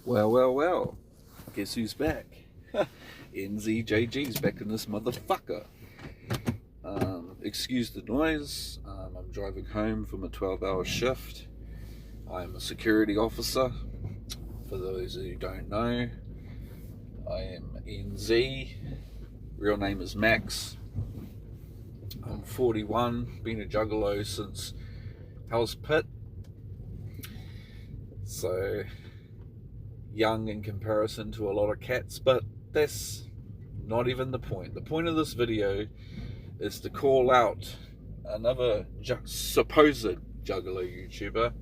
Well. Guess who's back? NZJG's back in this motherfucker. Excuse the noise. I'm driving home from a 12-hour shift. I'm a security officer. For those who don't know, I am NZ. Real name is Max. I'm 41, been a juggalo since Hell's Pit. So young in comparison to a lot of cats, but that's not even the point. The point of this video is to call out another supposed juggalo YouTuber.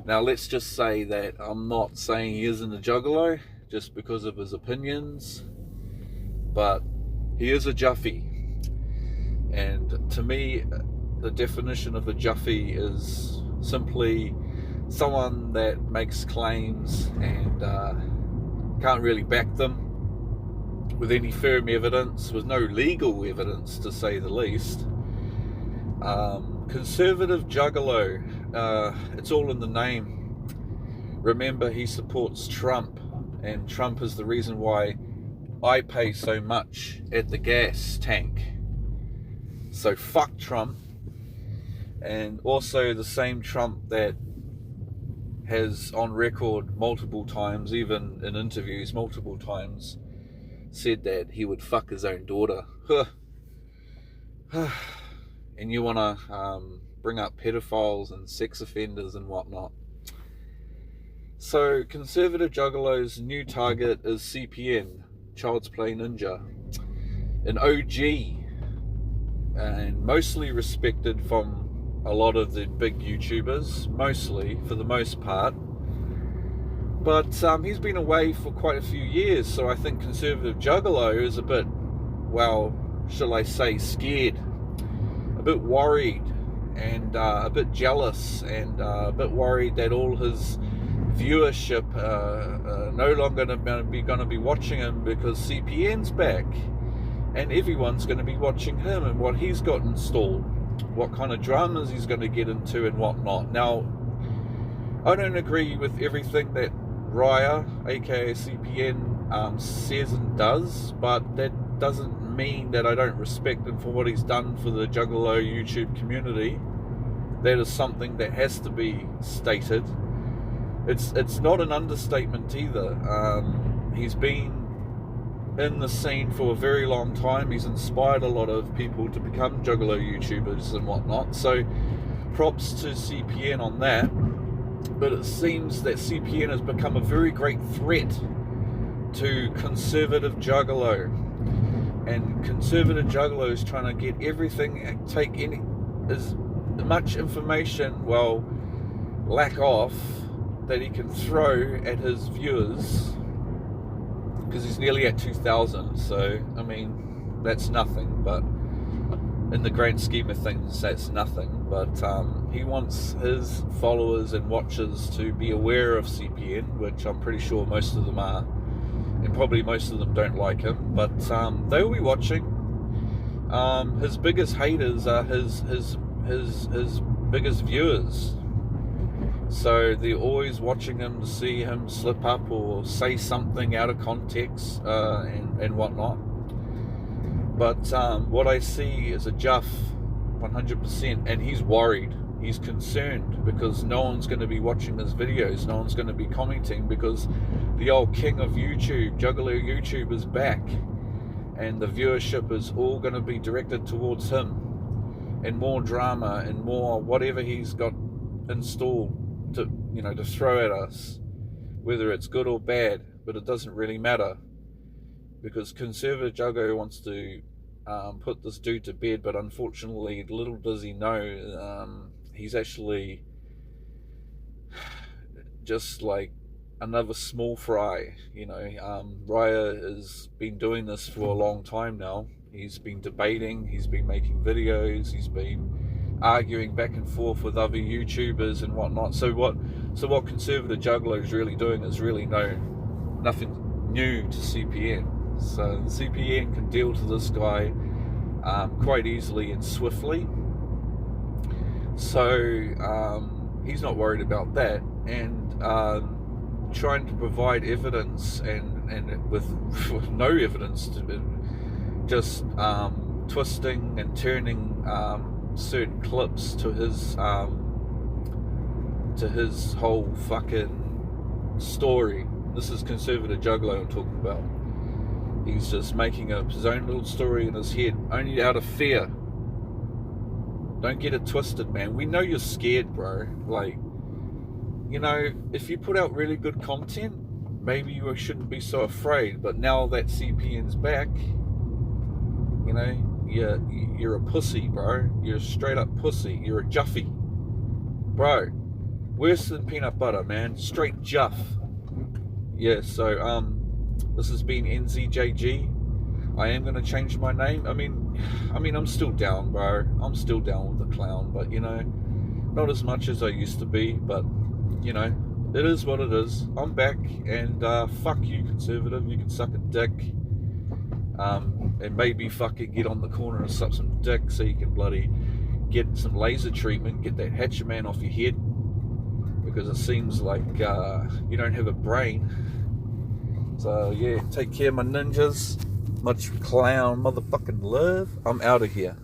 Now let's just say that I'm not saying he isn't a juggalo just because of his opinions, but he is a Juffy. And to me, the definition of a Juffy is simply someone that makes claims and can't really back them with any firm evidence, with no legal evidence to say the least. Conservative juggalo, it's all in the name. Remember, he supports Trump, and Trump is the reason why I pay so much at the gas tank. So fuck Trump. And also the same Trump that has on record multiple times, even in interviews multiple times, said that he would fuck his own daughter. And you want to bring up pedophiles and sex offenders and whatnot. So conservative juggalo's new target is CPN, Child's Play Ninja, an OG, and mostly respected from a lot of the big YouTubers, mostly, for the most part. But he's been away for quite a few years, so I think conservative juggalo is a bit, well, shall I say, scared, a bit worried, and a bit jealous, and a bit worried that all his viewership no longer going to be watching him because CPN's back, and everyone's going to be watching him and what he's got installed, what kind of dramas he's going to get into and whatnot. Now, I don't agree with everything that Raya, aka CPN, says and does, but that doesn't mean that I don't respect him for what he's done for the juggalo YouTube community. That is something that has to be stated. It's not an understatement either. He's been in the scene for a very long time. He's inspired a lot of people to become juggalo YouTubers and whatnot, so props to CPN on that. But it seems that CPN has become a very great threat to conservative juggalo, and conservative juggalo is trying to get everything, take any as much information, well, lack off, that he can throw at his viewers, because he's nearly at 2,000, so I mean that's nothing, but in the grand scheme of things that's nothing. But he wants his followers and watchers to be aware of CPN, which I'm pretty sure most of them are, and probably most of them don't like him, but they will be watching. His biggest haters are his biggest viewers. So they're always watching him to see him slip up or say something out of context and whatnot. But what I see is a Juff, 100%, and he's worried. He's concerned because no one's going to be watching his videos. No one's going to be commenting because the old king of YouTube, juggalo YouTube, is back, and the viewership is all going to be directed towards him, and more drama and more whatever he's got installed to throw at us, whether it's good or bad. But it doesn't really matter, because conservative juggalo wants to put this dude to bed, but unfortunately, little does he know, he's actually just like another small fry. Raya has been doing this for a long time now. He's been debating, he's been making videos, he's been arguing back and forth with other YouTubers and whatnot. So what conservative juggalo is really doing is really nothing new to CPN. So the CPN can deal to this guy quite easily and swiftly. So he's not worried about that. And trying to provide evidence and with no evidence, just twisting and turning certain clips to his whole fucking story. This is conservative juggalo I'm talking about. He's just making up his own little story in his head, only out of fear. Don't get it twisted, man. We know you're scared, bro. Like, you know, if you put out really good content, maybe you shouldn't be so afraid. But now that CPN's back, you know, you're a pussy, bro. You're a straight up pussy. You're a Juffy, bro. Worse than peanut butter, man. Straight Juff. Yeah. So this has been NZJG. I am gonna change my name. I mean, I'm still down, bro. I'm still down with the clown, but you know, not as much as I used to be. But you know, it is what it is. I'm back, and fuck you, conservative. You can suck a dick, and maybe fucking get on the corner and suck some dick so you can bloody get some laser treatment, get that hatchet man off your head, because it seems like you don't have a brain. So yeah, take care, my ninjas. Much clown motherfucking love. I'm out of here.